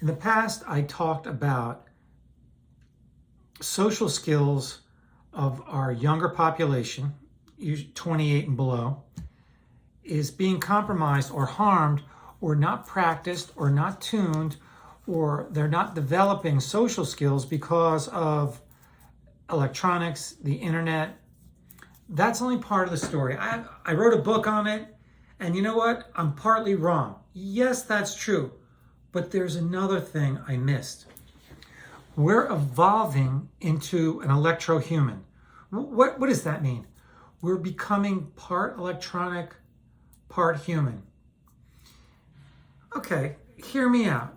In the past, I talked about social skills of our younger population, 28 and below, is being compromised or harmed or not practiced or not tuned, or they're not developing social skills because of electronics, the internet. That's only part of the story. I wrote a book on it, and you know what? I'm partly wrong. Yes, that's true, but there's another thing I missed. We're evolving into an electro-human. What does that mean? We're becoming part electronic, part human. Okay, hear me out.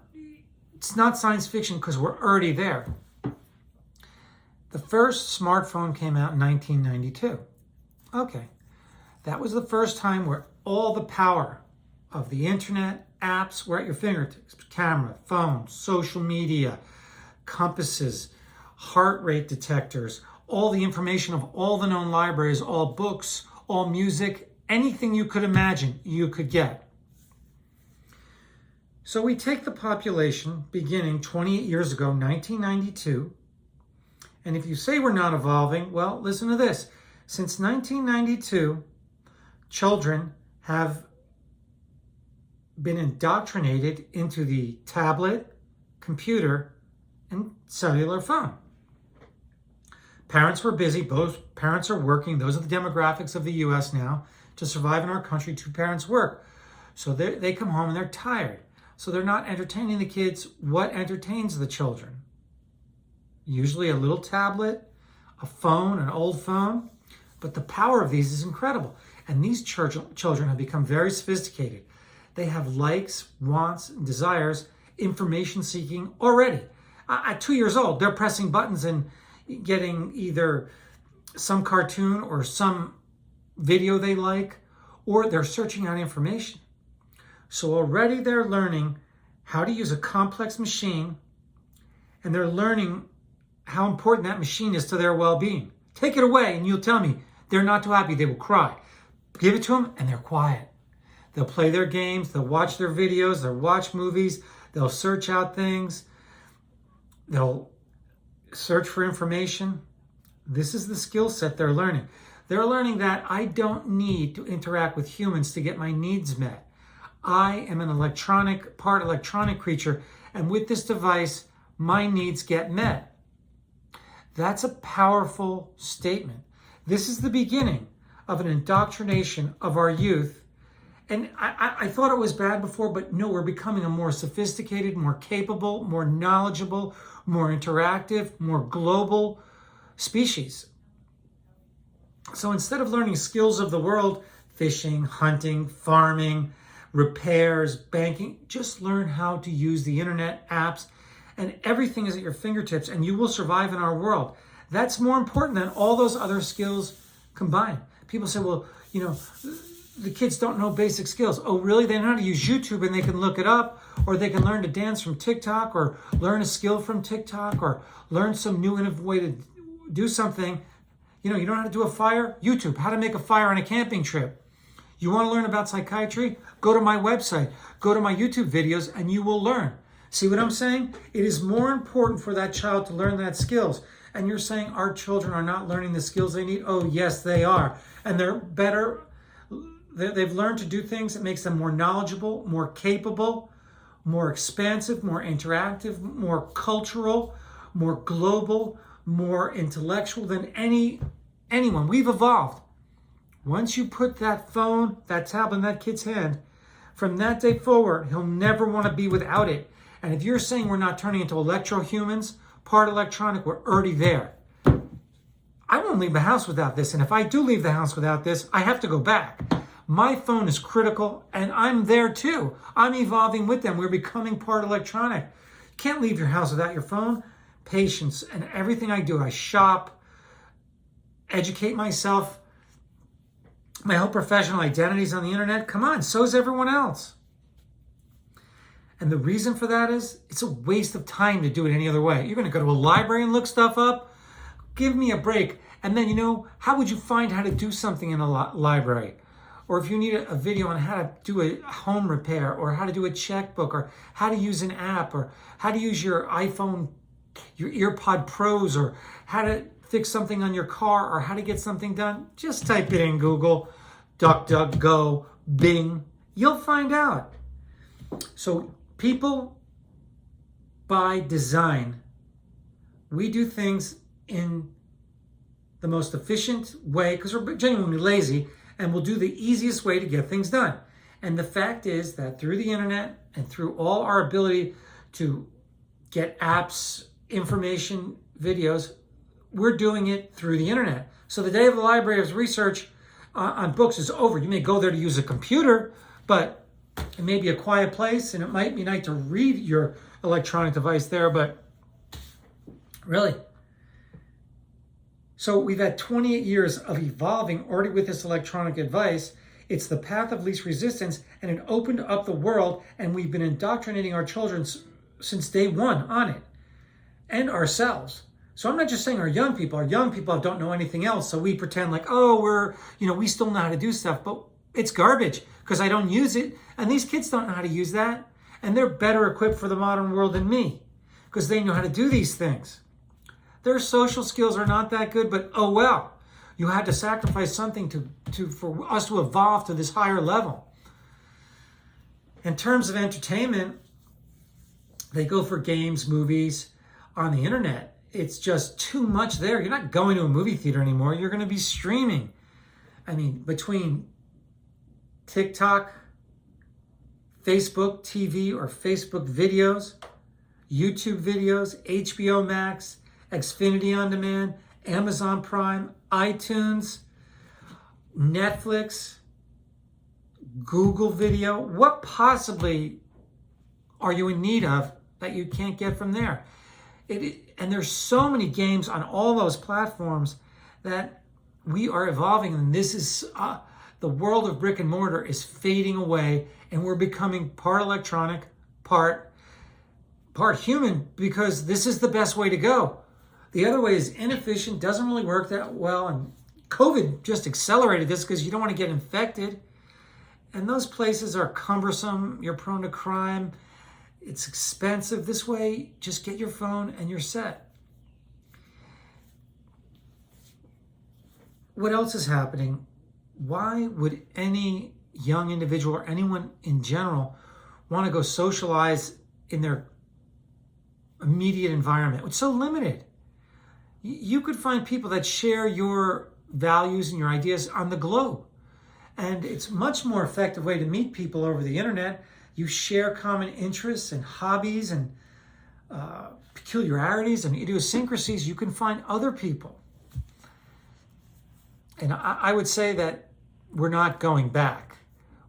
It's not science fiction because we're already there. The first smartphone came out in 1992. Okay, that was the first time where all the power of the internet, apps were at your fingertips. Camera, phone, social media, compasses, heart rate detectors, all the information of all the known libraries, all books, all music, anything you could imagine, you could get. So we take the population beginning 28 years ago, 1992, and if you say we're not evolving, well, listen to this. Since 1992, children have been indoctrinated into the tablet, computer, and cellular phone. Parents were busy. Both parents are working. Those are the demographics of the U.S. now. To survive in our country, two parents work. So they come home and they're tired. So they're not entertaining the kids. What entertains the children? Usually a little tablet, a phone, an old phone. But the power of these is incredible. And these children have become very sophisticated. They have likes, wants, and desires, information seeking already. At 2 years old, they're pressing buttons and getting either some cartoon or some video they like, or they're searching out information. So already they're learning how to use a complex machine, and they're learning how important that machine is to their well-being. Take it away and you'll tell me they're not too happy, they will cry. Give it to them and they're quiet. They'll play their games, they'll watch their videos, they'll watch movies, they'll search out things, they'll search for information. This is the skill set they're learning. They're learning that I don't need to interact with humans to get my needs met. I am an part electronic creature, and with this device, my needs get met. That's a powerful statement. This is the beginning of an indoctrination of our youth. And I thought it was bad before, but no, we're becoming a more sophisticated, more capable, more knowledgeable, more interactive, more global species. So instead of learning skills of the world, fishing, hunting, farming, repairs, banking, just learn how to use the internet, apps, and everything is at your fingertips, and you will survive in our world. That's more important than all those other skills combined. People say, well, the kids don't know basic skills. Oh, really? They know how to use YouTube and they can look it up, or they can learn to dance from TikTok, or learn a skill from TikTok, or learn some new innovative way to do something. You don't know how to do a fire? YouTube, how to make a fire on a camping trip. You want to learn about psychiatry? Go to my website, go to my YouTube videos, and you will learn. See what I'm saying? It is more important for that child to learn that skills. And you're saying our children are not learning the skills they need? Oh, yes, they are. And they're better. They've learned to do things that makes them more knowledgeable, more capable, more expansive, more interactive, more cultural, more global, more intellectual than anyone. We've evolved. Once you put that phone, that tablet in that kid's hand, from that day forward, he'll never want to be without it. And if you're saying we're not turning into electro-humans, part electronic, we're already there. I won't leave the house without this. And if I do leave the house without this, I have to go back. My phone is critical, and I'm there too. I'm evolving with them. We're becoming part electronic. You can't leave your house without your phone. Patience and everything I do. I shop, educate myself. My whole professional identity is on the internet. Come on, so is everyone else. And the reason for that is it's a waste of time to do it any other way. You're going to go to a library and look stuff up? Give me a break. And then, how would you find how to do something in a library? or if you need a video on how to do a home repair, or how to do a checkbook, or how to use an app, or how to use your iPhone, your EarPod Pros, or how to fix something on your car, or how to get something done, just type it in Google, DuckDuckGo, Bing. You'll find out. So people, by design, we do things in the most efficient way because we're genuinely lazy, and we'll do the easiest way to get things done. And the fact is that through the internet and through all our ability to get apps, information, videos, we're doing it through the internet. So the day of the Library of Research on books is over. You may go there to use a computer, but it may be a quiet place, and it might be nice to read your electronic device there, but really. So we've had 28 years of evolving already with this electronic device. It's the path of least resistance, and it opened up the world, and we've been indoctrinating our children since day one on it, and ourselves. So I'm not just saying our young people don't know anything else, so we pretend like, oh, we still know how to do stuff, but it's garbage because I don't use it, and these kids don't know how to use that, and they're better equipped for the modern world than me because they know how to do these things. Their social skills are not that good, but oh well. You had to sacrifice something for us to evolve to this higher level. In terms of entertainment, they go for games, movies, on the internet. It's just too much there. You're not going to a movie theater anymore. You're going to be streaming. I mean, between TikTok, Facebook TV or Facebook videos, YouTube videos, HBO Max, Xfinity On Demand, Amazon Prime, iTunes, Netflix, Google Video. What possibly are you in need of that you can't get from there? And there's so many games on all those platforms that we are evolving, and this is the world of brick and mortar is fading away, and we're becoming part electronic, part human, because this is the best way to go. The other way is inefficient, doesn't really work that well, and COVID just accelerated this because you don't want to get infected. And those places are cumbersome, you're prone to crime, it's expensive. This way, just get your phone and you're set. What else is happening? Why would any young individual or anyone in general want to go socialize in their immediate environment? It's so limited. You could find people that share your values and your ideas on the globe. And it's a much more effective way to meet people over the internet. You share common interests and hobbies and peculiarities and idiosyncrasies. You can find other people. And I would say that we're not going back.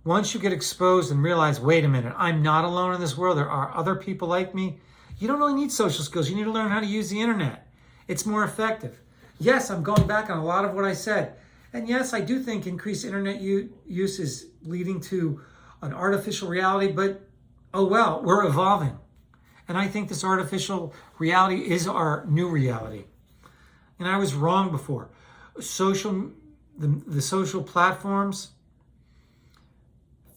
Once you get exposed and realize, wait a minute, I'm not alone in this world. There are other people like me. You don't really need social skills. You need to learn how to use the internet. It's more effective. Yes, I'm going back on a lot of what I said. And yes, I do think increased internet use is leading to an artificial reality, but oh well, we're evolving. And I think this artificial reality is our new reality. And I was wrong before. The social platforms,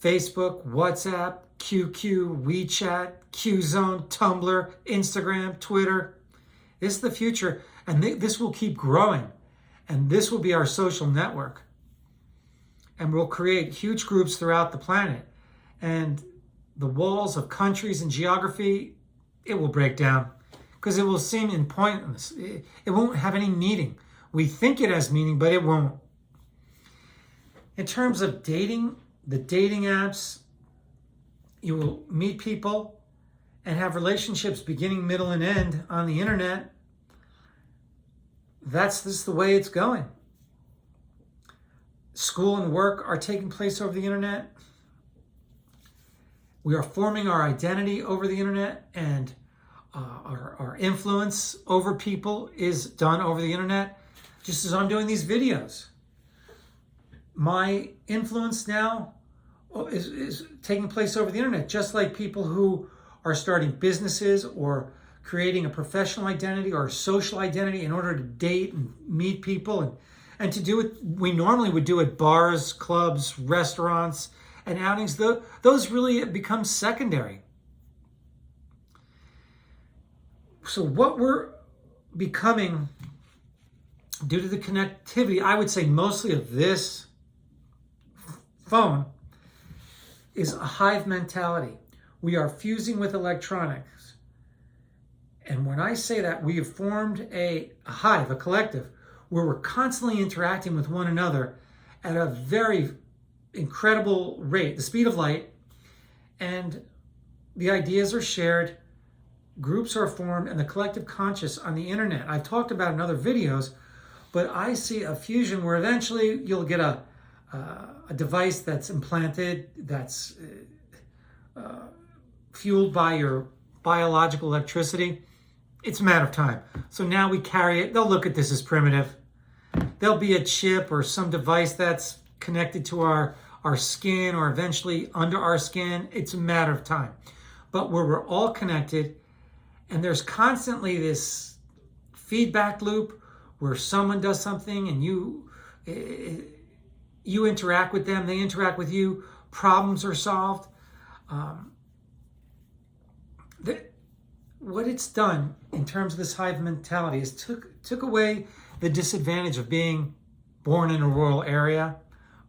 Facebook, WhatsApp, QQ, WeChat, Qzone, Tumblr, Instagram, Twitter. This is the future, and this will keep growing, and this will be our social network. And we'll create huge groups throughout the planet, and the walls of countries and geography, it will break down because it will seem pointless. It won't have any meaning. We think it has meaning, but it won't. In terms of dating, the dating apps, you will meet people and have relationships beginning, middle, and end on the internet. That's just the way it's going. School and work are taking place over the internet. We are forming our identity over the internet, and our influence over people is done over the internet, just as I'm doing these videos. My influence now is taking place over the internet, just like people who are starting businesses or creating a professional identity or a social identity in order to date and meet people And to do it, we normally would do at bars, clubs, restaurants, and outings. Those really become secondary. So what we're becoming due to the connectivity, I would say mostly of this phone, is a hive mentality. We are fusing with electronics. And when I say that, we have formed a hive, a collective, where we're constantly interacting with one another at a very incredible rate, the speed of light, and the ideas are shared, groups are formed, and the collective conscious on the internet. I've talked about in other videos, but I see a fusion where eventually you'll get a device that's implanted, that's fueled by your biological electricity. It's a matter of time. So now we carry it. They'll look at this as primitive. There'll be a chip or some device that's connected to our skin or eventually under our skin. It's a matter of time. But where we're all connected, and there's constantly this feedback loop where someone does something and you interact with them, they interact with you, problems are solved. What it's done in terms of this hive mentality is took away the disadvantage of being born in a rural area,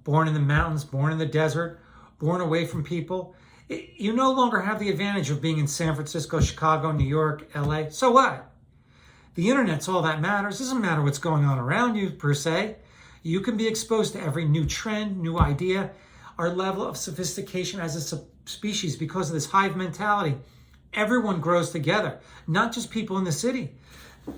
born in the mountains, born in the desert, born away from people. You no longer have the advantage of being in San Francisco, Chicago, New York, LA. So what? The internet's all that matters. It doesn't matter what's going on around you per se. You can be exposed to every new trend, new idea. Our level of sophistication as a species, because of this hive mentality, everyone grows together, not just people in the city.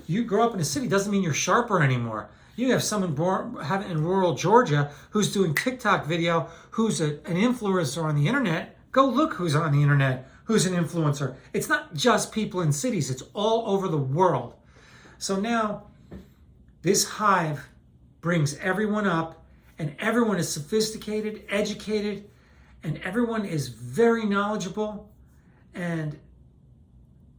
You grow up in a city doesn't mean you're sharper anymore. You have someone born in rural Georgia who's doing TikTok video, who's an influencer on the internet. Go look who's on the internet, who's an influencer. It's not just people in cities, it's all over the world. So now this hive brings everyone up, and everyone is sophisticated, educated, and everyone is very knowledgeable, and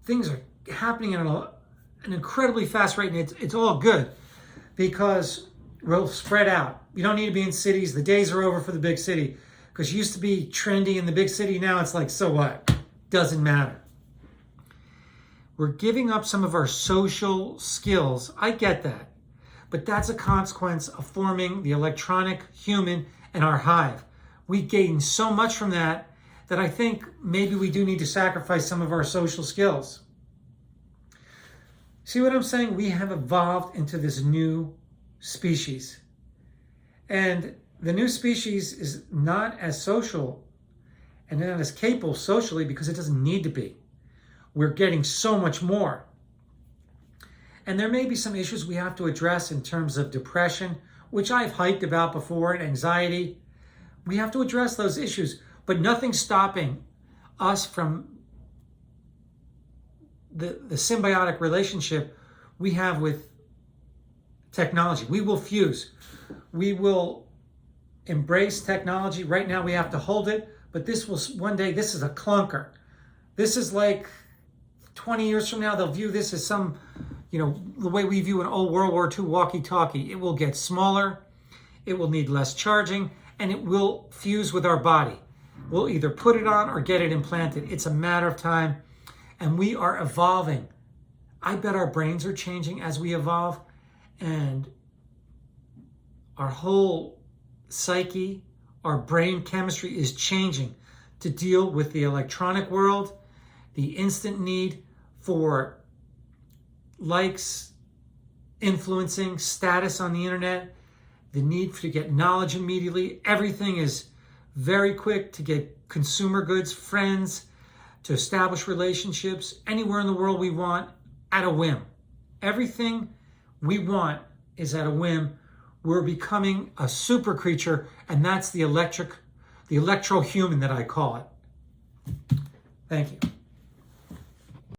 things are happening at an incredibly fast rate, and it's all good because we'll spread out. You don't need to be in cities. The days are over for the big city, because you used to be trendy in the big city. Now it's like, so what? Doesn't matter. We're giving up some of our social skills. I get that. But that's a consequence of forming the electronic human and our hive. We gain so much from that I think maybe we do need to sacrifice some of our social skills. See what I'm saying? We have evolved into this new species. And the new species is not as social and not as capable socially because it doesn't need to be. We're getting so much more. And there may be some issues we have to address in terms of depression, which I've hyped about before, and anxiety. We have to address those issues, but nothing's stopping us from the symbiotic relationship we have with technology. We will fuse. We will embrace technology. Right now we have to hold it, but this will one day, this is a clunker. This is like 20 years from now, they'll view this as some, the way we view an old World War II walkie-talkie. It will get smaller, it will need less charging, and it will fuse with our body. We'll either put it on or get it implanted. It's a matter of time, and we are evolving. I bet our brains are changing as we evolve, and our whole psyche, our brain chemistry is changing to deal with the electronic world, the instant need for likes, influencing, status on the internet, the need to get knowledge immediately. Everything is very quick to get consumer goods, friends, to establish relationships anywhere in the world we want at a whim. Everything we want is at a whim. We're becoming a super creature, and that's the electro-human that I call it. Thank you.